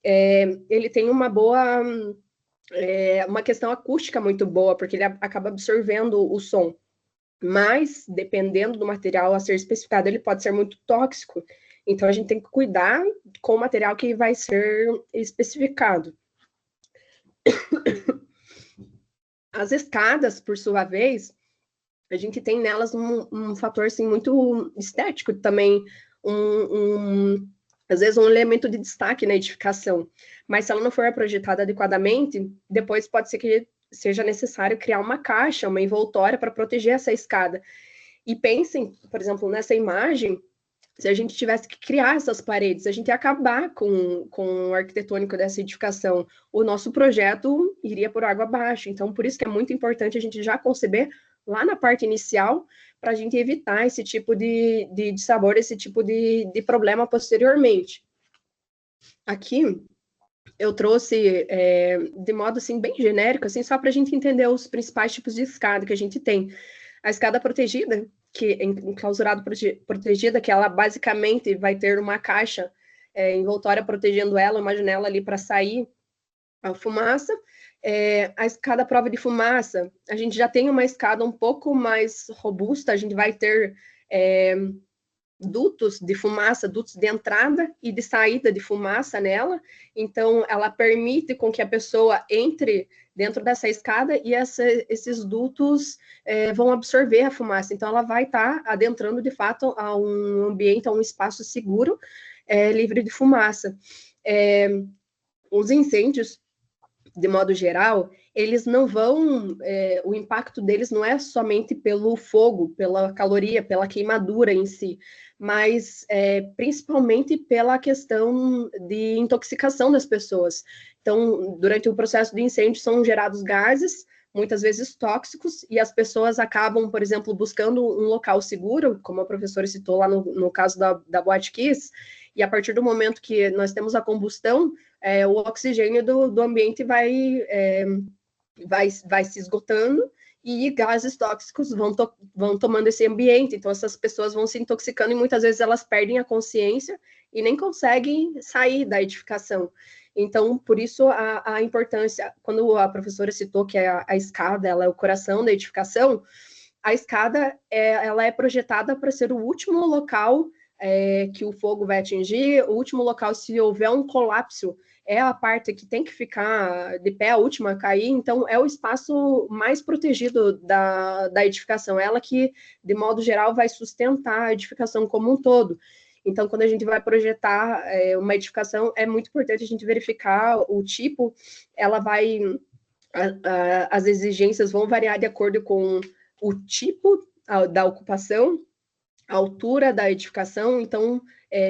Ele tem uma boa... uma questão acústica muito boa, porque ele acaba absorvendo o som. Mas, dependendo do material a ser especificado, ele pode ser muito tóxico. Então, a gente tem que cuidar com o material que vai ser especificado. As escadas, por sua vez, a gente tem nelas um fator assim, muito estético também, às vezes um elemento de destaque na edificação. Mas se ela não for projetada adequadamente, depois pode ser que seja necessário criar uma caixa, uma envoltória para proteger essa escada. E pensem, por exemplo, nessa imagem, se a gente tivesse que criar essas paredes, a gente ia acabar com o arquitetônico dessa edificação. O nosso projeto iria por água abaixo. Então, por isso que é muito importante a gente já conceber lá na parte inicial, para a gente evitar esse tipo de sabor, esse tipo de problema posteriormente. Aqui, eu trouxe de modo assim, bem genérico, assim, só para a gente entender os principais tipos de escada que a gente tem. A escada protegida, que enclausurado protegida, que ela basicamente vai ter uma caixa envoltória protegendo ela, uma janela ali para sair a fumaça. A escada à prova de fumaça, a gente já tem uma escada um pouco mais robusta, a gente vai ter dutos de fumaça, dutos de entrada e de saída de fumaça nela, então ela permite com que a pessoa entre dentro dessa escada e esses dutos vão absorver a fumaça, então ela vai estar adentrando de fato a um ambiente, a um espaço seguro, livre de fumaça. Os incêndios, de modo geral, eles não vão, o impacto deles não é somente pelo fogo, pela caloria, pela queimadura em si, mas principalmente pela questão de intoxicação das pessoas. Então, durante o processo de incêndio são gerados gases, muitas vezes tóxicos, e as pessoas acabam, por exemplo, buscando um local seguro, como a professora citou lá no caso da Boate Kiss, e a partir do momento que nós temos a combustão, o oxigênio do ambiente vai se esgotando e gases tóxicos vão tomando esse ambiente. Então, essas pessoas vão se intoxicando e muitas vezes elas perdem a consciência e nem conseguem sair da edificação. Então, por isso a importância, quando a professora citou que a escada ela é o coração da edificação, a escada ela é projetada para ser o último local que o fogo vai atingir, o último local se houver um colapso, é a parte que tem que ficar de pé, a última a cair, então é o espaço mais protegido da edificação, ela que, de modo geral, vai sustentar a edificação como um todo. Então, quando a gente vai projetar uma edificação, é muito importante a gente verificar o tipo, ela vai... as exigências vão variar de acordo com o tipo da ocupação, a altura da edificação, então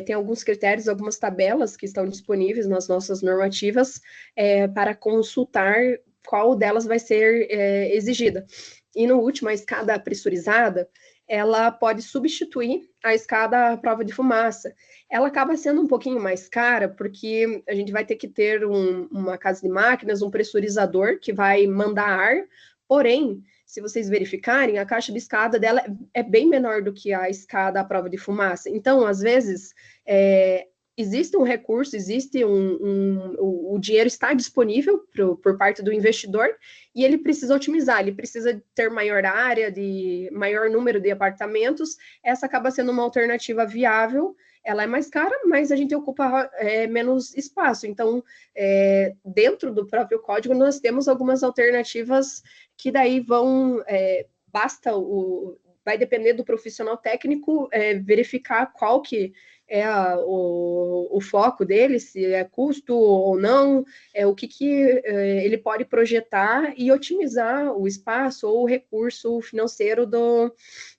tem alguns critérios, algumas tabelas que estão disponíveis nas nossas normativas para consultar qual delas vai ser exigida. E no último, a escada pressurizada, ela pode substituir a escada à prova de fumaça. Ela acaba sendo um pouquinho mais cara, porque a gente vai ter que ter uma casa de máquinas, um pressurizador que vai mandar ar, porém, se vocês verificarem, a caixa de escada dela é bem menor do que a escada à prova de fumaça. Então, às vezes, existe um recurso, existe o dinheiro está disponível por parte do investidor e ele precisa otimizar, ele precisa ter maior área, de maior número de apartamentos. Essa acaba sendo uma alternativa viável. Ela é mais cara, mas a gente ocupa menos espaço. Então, dentro do próprio código, nós temos algumas alternativas que daí vai depender do profissional técnico verificar qual que é o foco dele, se é custo ou não, o que ele pode projetar e otimizar o espaço ou o recurso financeiro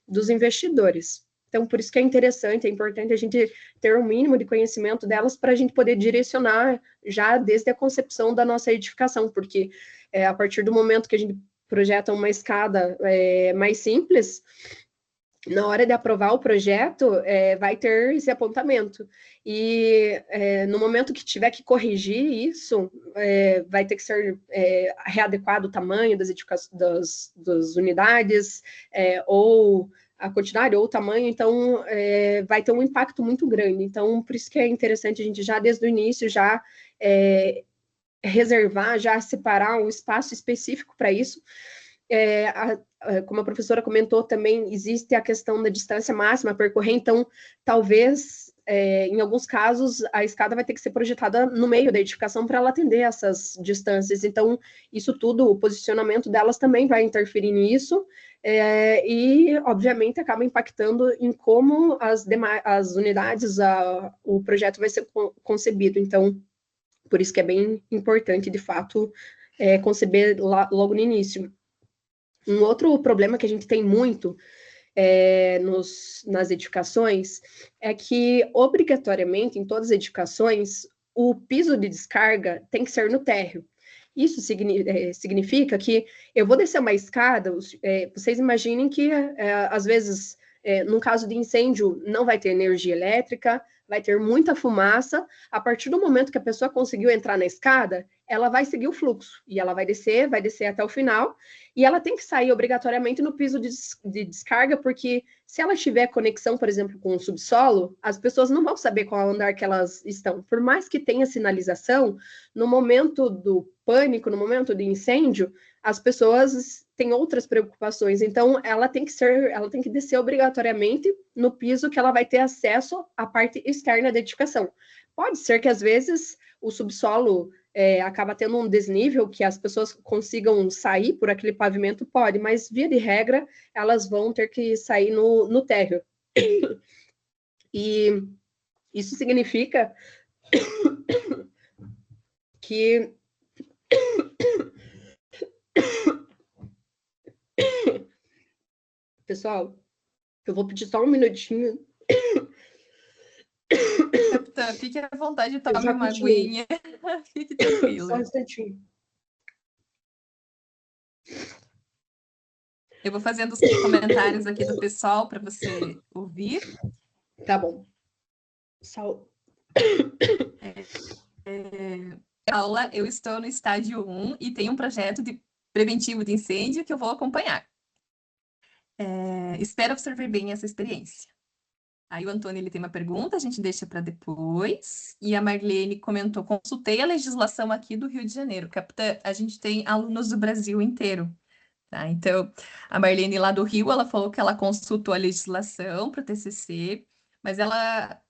dos investidores. Então, por isso que é interessante, é importante a gente ter um mínimo de conhecimento delas para a gente poder direcionar já desde a concepção da nossa edificação, porque a partir do momento que a gente projeta uma escada mais simples, na hora de aprovar o projeto, vai ter esse apontamento. E no momento que tiver que corrigir isso, vai ter que ser readequado o tamanho das unidades, ou a quantidade, ou o tamanho, então vai ter um impacto muito grande. Então, por isso que é interessante a gente já desde o início, já reservar, já separar um espaço específico para isso. Como a professora comentou também, existe a questão da distância máxima a percorrer, então talvez, em alguns casos, a escada vai ter que ser projetada no meio da edificação para ela atender essas distâncias, então isso tudo, o posicionamento delas também vai interferir nisso, e obviamente acaba impactando em como as unidades, o projeto vai ser concebido, então por isso que é bem importante, de fato, conceber logo no início. Um outro problema que a gente tem muito nas edificações é que, obrigatoriamente, em todas as edificações, o piso de descarga tem que ser no térreo. Isso significa que eu vou descer uma escada, vocês imaginem que, às vezes, num caso de incêndio, não vai ter energia elétrica, vai ter muita fumaça. A partir do momento que a pessoa conseguiu entrar na escada, ela vai seguir o fluxo, e ela vai descer até o final, e ela tem que sair obrigatoriamente no piso de descarga, porque se ela tiver conexão, por exemplo, com o subsolo, as pessoas não vão saber qual andar que elas estão. Por mais que tenha sinalização, no momento do pânico, no momento de incêndio, as pessoas têm outras preocupações. Então, ela tem que descer obrigatoriamente no piso que ela vai ter acesso à parte externa da edificação. Pode ser que, às vezes, o subsolo acaba tendo um desnível que as pessoas consigam sair por aquele pavimento, pode, mas, via de regra, elas vão ter que sair no térreo. E isso significa que... Pessoal, eu vou pedir só um minutinho. Capitã, fique à vontade, tome uma aguinha. Fique tranquila. Só um instantinho. Eu vou fazendo os comentários aqui do pessoal para você ouvir. Tá bom. Paula, eu estou no estágio 1 e tenho um projeto preventivo de incêndio que eu vou acompanhar. Espero absorver bem essa experiência. Aí o Antônio ele tem uma pergunta, a gente deixa para depois. E a Marlene comentou: consultei a legislação aqui do Rio de Janeiro. Capitã, a gente tem alunos do Brasil inteiro. Tá? Então, a Marlene lá do Rio, ela falou que ela consultou a legislação para o TCC, mas ela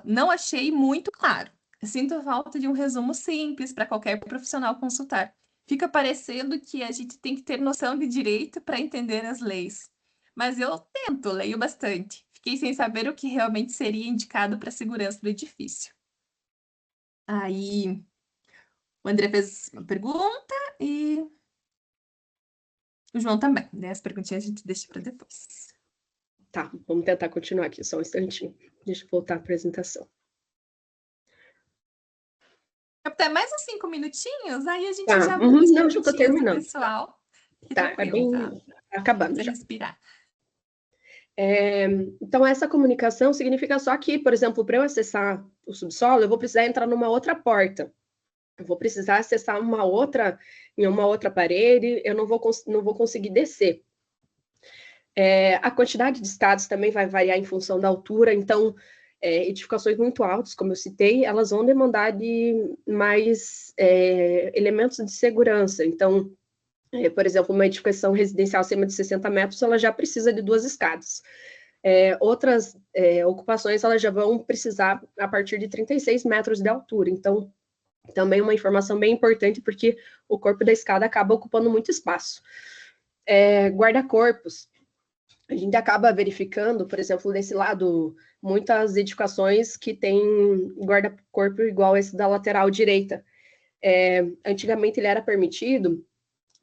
não achei muito claro. Eu sinto falta de um resumo simples para qualquer profissional consultar. Fica parecendo que a gente tem que ter noção de direito para entender as leis. Mas eu tento, leio bastante. Fiquei sem saber o que realmente seria indicado para a segurança do edifício. Aí, o André fez uma pergunta e o João também, né? As perguntinhas a gente deixa para depois. Tá, vamos tentar continuar aqui, só um instantinho. Deixa eu voltar à apresentação. Até mais uns 5 minutinhos, aí a gente já... Não, já estou terminando. Pessoal. Tá, é bem... Tá acabando já. Respirar. Então, essa comunicação significa só que, por exemplo, para eu acessar o subsolo, eu vou precisar entrar numa outra porta. Eu vou precisar acessar em uma outra parede, eu não vou conseguir descer. A quantidade de escadas também vai variar em função da altura, então, edificações muito altas, como eu citei, elas vão demandar de mais elementos de segurança. Então, por exemplo, uma edificação residencial acima de 60 metros, ela já precisa de 2 escadas. Outras ocupações, elas já vão precisar a partir de 36 metros de altura. Então, também uma informação bem importante, porque o corpo da escada acaba ocupando muito espaço. Guarda-corpos. A gente acaba verificando, por exemplo, desse lado, muitas edificações que têm guarda-corpo igual esse da lateral direita. Antigamente ele era permitido,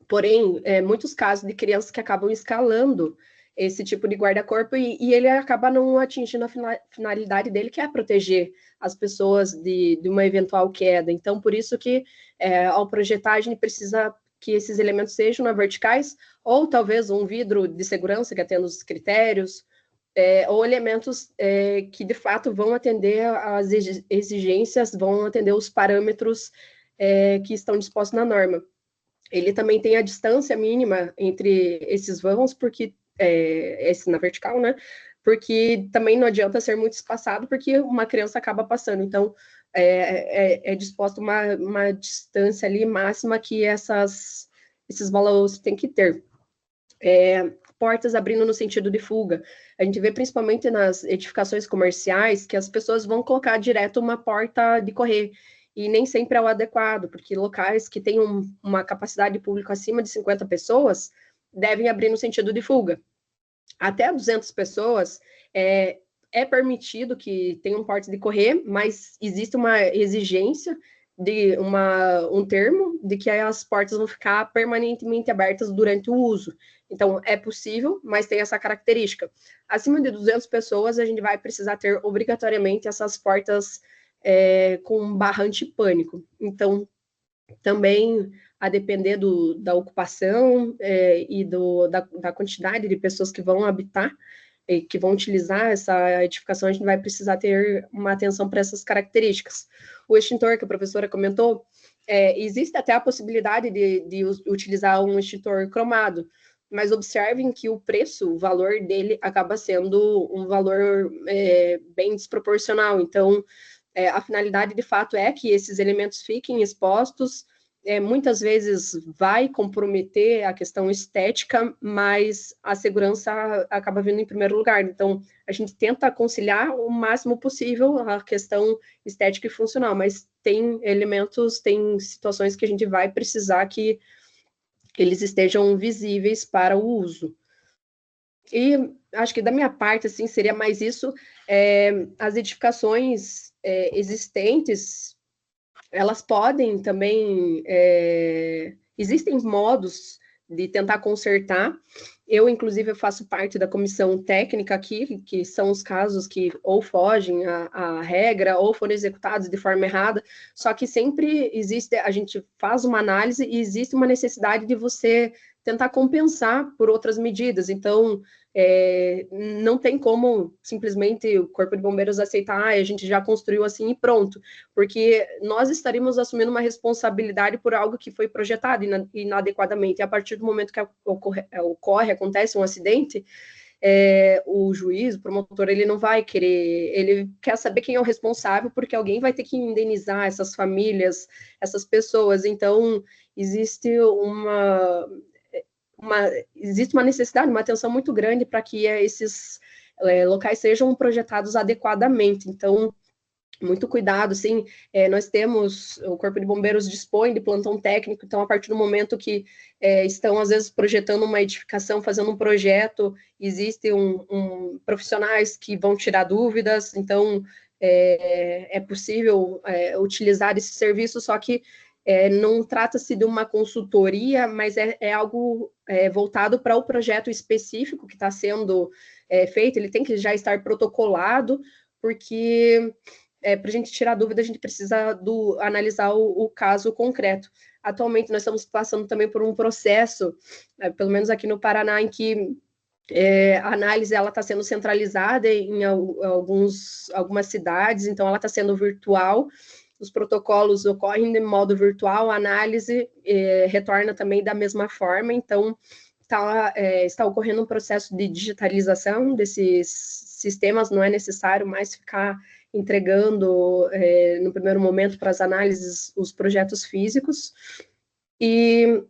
porém, muitos casos de crianças que acabam escalando esse tipo de guarda-corpo e ele acaba não atingindo a finalidade dele, que é proteger as pessoas de uma eventual queda. Então, por isso que ao projetar, a gente precisa que esses elementos sejam na verticais, ou talvez um vidro de segurança que atenda os critérios, ou elementos que de fato vão atender às exigências, vão atender os parâmetros que estão dispostos na norma. Ele também tem a distância mínima entre esses vãos, porque esse na vertical, né? Porque também não adianta ser muito espaçado, porque uma criança acaba passando. Então, é disposta uma distância ali máxima que esses balões têm que ter. Portas abrindo no sentido de fuga. A gente vê principalmente nas edificações comerciais que as pessoas vão colocar direto uma porta de correr, e nem sempre é o adequado, porque locais que têm uma capacidade de público acima de 50 pessoas devem abrir no sentido de fuga. Até 200 pessoas é permitido que tenham portas de correr, mas existe uma exigência de um termo de que as portas vão ficar permanentemente abertas durante o uso. Então, é possível, mas tem essa característica. Acima de 200 pessoas, a gente vai precisar ter obrigatoriamente essas portas com barra antipânico. Então, também, a depender da ocupação e da quantidade de pessoas que vão habitar, e que vão utilizar essa edificação, a gente vai precisar ter uma atenção para essas características. O extintor, que a professora comentou, existe até a possibilidade de utilizar um extintor cromado, mas observem que o preço, o valor dele, acaba sendo um valor bem desproporcional. Então, a finalidade, de fato, é que esses elementos fiquem expostos. Muitas vezes vai comprometer a questão estética, mas a segurança acaba vindo em primeiro lugar. Então, a gente tenta conciliar o máximo possível a questão estética e funcional, mas tem elementos, tem situações que a gente vai precisar que eles estejam visíveis para o uso. E acho que da minha parte, assim, seria mais isso. As edificações existentes, elas podem também... existem modos de tentar consertar. Eu, inclusive, faço parte da comissão técnica aqui, que são os casos que ou fogem à regra ou foram executados de forma errada, só que sempre existe, a gente faz uma análise e existe uma necessidade de você tentar compensar por outras medidas. Então, não tem como simplesmente o Corpo de Bombeiros aceitar, a gente já construiu assim e pronto, porque nós estaríamos assumindo uma responsabilidade por algo que foi projetado inadequadamente, e a partir do momento que acontece um acidente, o juiz, o promotor, ele não vai querer, ele quer saber quem é o responsável, porque alguém vai ter que indenizar essas famílias, essas pessoas. Então, existe uma necessidade, uma atenção muito grande para que esses locais sejam projetados adequadamente. Então, muito cuidado, sim. Nós temos, o Corpo de Bombeiros dispõe de plantão técnico, então, a partir do momento que estão, às vezes, projetando uma edificação, fazendo um projeto, existem profissionais que vão tirar dúvidas, então, é possível utilizar esse serviço, só que não trata-se de uma consultoria, mas é algo voltado para o projeto específico que está sendo feito, ele tem que já estar protocolado, porque para a gente tirar dúvida, a gente precisa analisar o caso concreto. Atualmente, nós estamos passando também por um processo, pelo menos aqui no Paraná, em que a análise está sendo centralizada em algumas cidades, então ela está sendo virtual, os protocolos ocorrem de modo virtual, a análise retorna também da mesma forma, então está ocorrendo um processo de digitalização desses sistemas, não é necessário mais ficar entregando, no primeiro momento, para as análises, os projetos físicos. E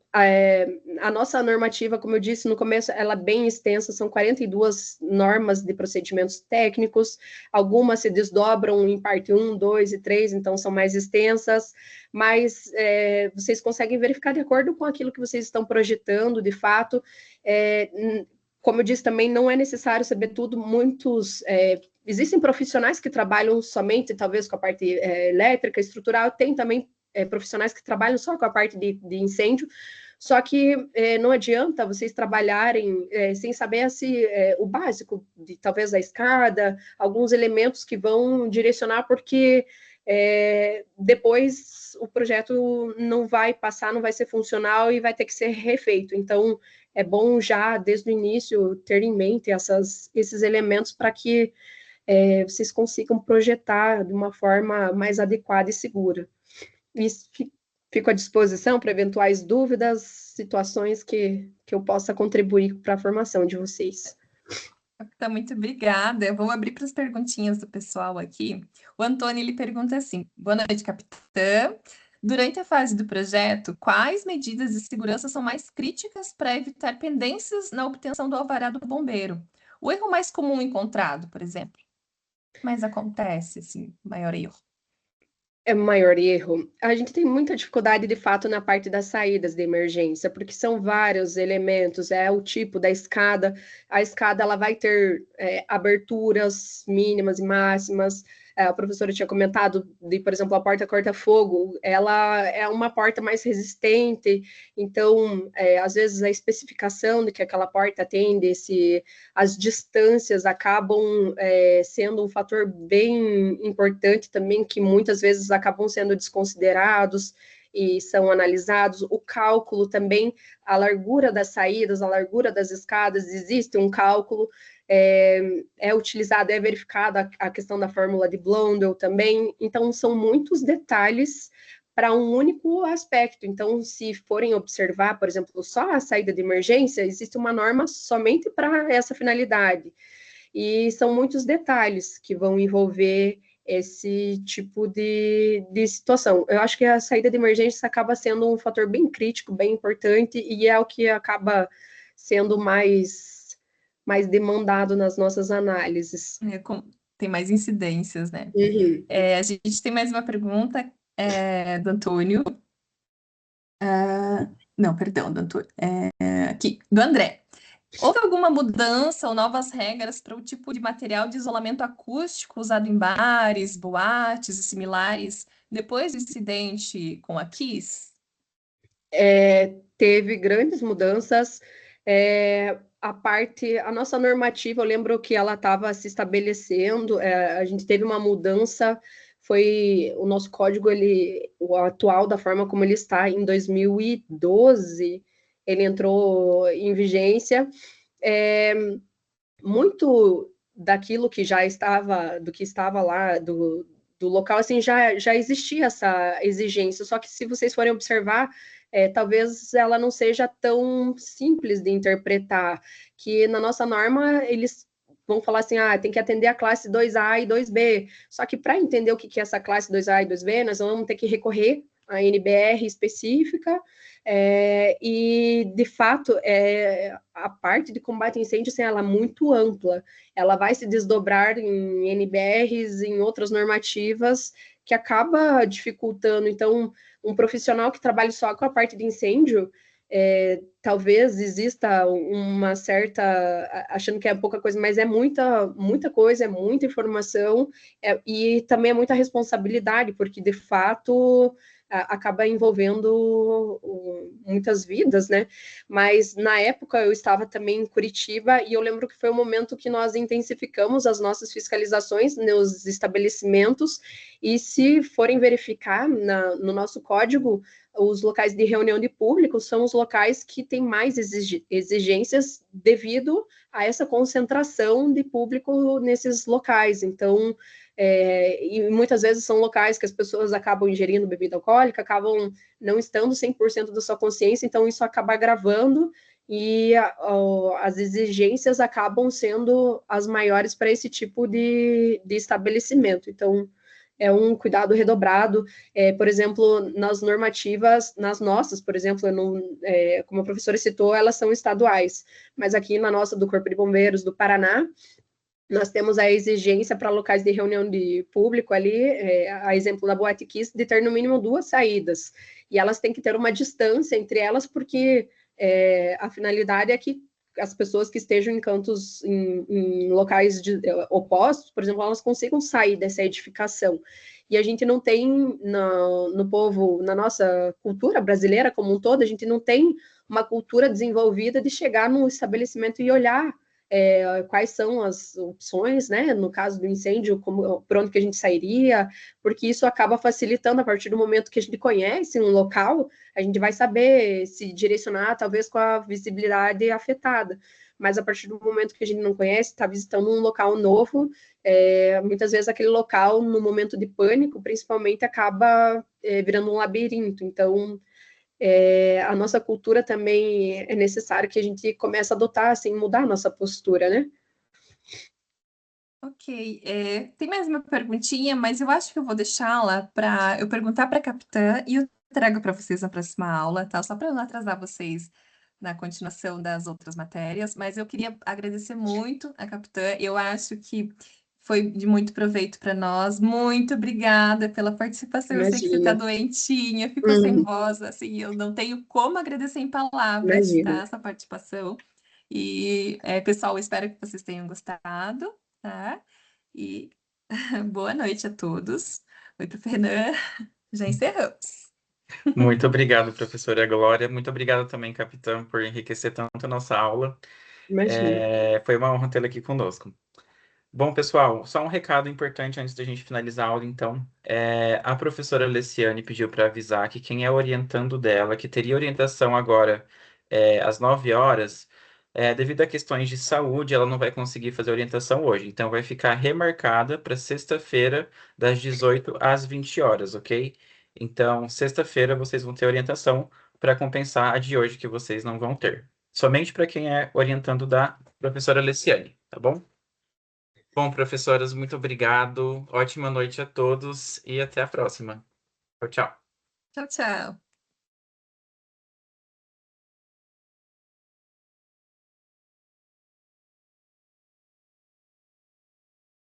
a nossa normativa, como eu disse no começo, ela é bem extensa, são 42 normas de procedimentos técnicos, algumas se desdobram em parte 1, 2 e 3, então são mais extensas, mas vocês conseguem verificar de acordo com aquilo que vocês estão projetando, de fato. Como eu disse, também não é necessário saber tudo, existem profissionais que trabalham somente, talvez, com a parte elétrica, estrutural, tem também profissionais que trabalham só com a parte de incêndio, Só que não adianta vocês trabalharem sem saber o básico, talvez a escada, alguns elementos que vão direcionar, porque depois o projeto não vai passar, não vai ser funcional e vai ter que ser refeito. Então, é bom já, desde o início, ter em mente esses elementos para que vocês consigam projetar de uma forma mais adequada e segura. E fico à disposição para eventuais dúvidas, situações que eu possa contribuir para a formação de vocês. Tá, muito obrigada. Eu vou abrir para as perguntinhas do pessoal aqui. O Antônio, ele pergunta assim: boa noite, capitã. Durante a fase do projeto, quais medidas de segurança são mais críticas para evitar pendências na obtenção do alvará do bombeiro? O erro mais comum encontrado, por exemplo. Mas acontece, assim, maior erro. É o maior erro. A gente tem muita dificuldade, de fato, na parte das saídas de emergência, porque são vários elementos, o tipo da escada. A escada ela vai ter aberturas mínimas e máximas. A professora tinha comentado por exemplo, a porta corta-fogo, ela é uma porta mais resistente, então, às vezes, a especificação de que aquela porta tem, as distâncias acabam sendo um fator bem importante também, que muitas vezes acabam sendo desconsiderados e são analisados. O cálculo também, a largura das saídas, a largura das escadas, existe um cálculo, utilizado, verificada a questão da fórmula de Blondel também. Então, são muitos detalhes para um único aspecto. Então, se forem observar, por exemplo, só a saída de emergência, existe uma norma somente para essa finalidade. E são muitos detalhes que vão envolver esse tipo de situação. Eu acho que a saída de emergência acaba sendo um fator bem crítico, bem importante, e é o que acaba sendo mais demandado nas nossas análises. Tem mais incidências, né? Uhum. A gente tem mais uma pergunta do Antônio. Não, perdão, do Antônio. Aqui, do André. Houve alguma mudança ou novas regras para o tipo de material de isolamento acústico usado em bares, boates e similares depois do incidente com a Kiss? Teve grandes mudanças. A nossa normativa, eu lembro que ela estava se estabelecendo, a gente teve uma mudança, foi o nosso código, o atual, da forma como ele está, em 2012, ele entrou em vigência. Muito daquilo que já estava, do que estava lá, do local, assim, já existia essa exigência, só que se vocês forem observar, talvez ela não seja tão simples de interpretar, que na nossa norma eles vão falar assim, tem que atender a classe 2A e 2B, só que para entender o que é essa classe 2A e 2B, nós vamos ter que recorrer à NBR específica, e, de fato, a parte de combate a incêndio, assim, ela é muito ampla, ela vai se desdobrar em NBRs, em outras normativas, que acaba dificultando. Então, um profissional que trabalhe só com a parte de incêndio, talvez exista uma certa, achando que é pouca coisa, mas é muita coisa, é muita informação, e também é muita responsabilidade, porque, de fato, acaba envolvendo muitas vidas, né? Mas na época eu estava também em Curitiba e eu lembro que foi o momento que nós intensificamos as nossas fiscalizações nos estabelecimentos, e se forem verificar no nosso código, os locais de reunião de público são os locais que têm mais exigências devido a essa concentração de público nesses locais. Então, e muitas vezes são locais que as pessoas acabam ingerindo bebida alcoólica, acabam não estando 100% da sua consciência, então isso acaba agravando e as exigências acabam sendo as maiores para esse tipo de estabelecimento. Então, é um cuidado redobrado. Por exemplo, nas normativas, nas nossas, por exemplo, como a professora citou, elas são estaduais, mas aqui na nossa do Corpo de Bombeiros do Paraná, nós temos a exigência para locais de reunião de público ali, a exemplo da Boate Kiss, de ter no mínimo 2 saídas, e elas têm que ter uma distância entre elas, porque a finalidade é que as pessoas que estejam em cantos, em locais opostos, por exemplo, elas consigam sair dessa edificação. E a gente não tem, no povo, na nossa cultura brasileira como um todo, a gente não tem uma cultura desenvolvida de chegar num estabelecimento e olhar quais são as opções, né? No caso do incêndio, por onde que a gente sairia, porque isso acaba facilitando a partir do momento que a gente conhece um local, a gente vai saber se direcionar, talvez com a visibilidade afetada. Mas a partir do momento que a gente não conhece, está visitando um local novo, muitas vezes aquele local, no momento de pânico, principalmente, acaba virando um labirinto. Então, a nossa cultura também é necessário que a gente comece a adotar, assim, mudar a nossa postura, né? Ok, tem mais uma perguntinha, mas eu acho que eu vou deixá-la para eu perguntar para a capitã e eu trago para vocês na próxima aula, tá? Só para não atrasar vocês na continuação das outras matérias, mas eu queria agradecer muito a capitã. Eu acho que foi de muito proveito para nós. Muito obrigada pela participação. Eu sei que você está Imagina. doentinha, ficou sem voz, assim, eu não tenho como agradecer em palavras, tá? Imagina. Essa participação. E, pessoal, espero que vocês tenham gostado, tá? E boa noite a todos. Oi, para Fernanda. Já encerramos. Muito obrigado, professora Glória. Muito obrigado também, capitão, por enriquecer tanto a nossa aula. Imagina. Foi uma honra tê-la aqui conosco. Bom, pessoal, só um recado importante antes da gente finalizar a aula, então. A professora Leciane pediu para avisar que quem é orientando dela, que teria orientação agora às 9 horas, devido a questões de saúde, ela não vai conseguir fazer orientação hoje. Então, vai ficar remarcada para sexta-feira, das 18 às 20 horas, ok? Então, sexta-feira vocês vão ter orientação para compensar a de hoje que vocês não vão ter. Somente para quem é orientando da professora Leciane, tá bom? Bom, professoras, muito obrigado. Ótima noite a todos e até a próxima. Tchau, tchau. Tchau, tchau.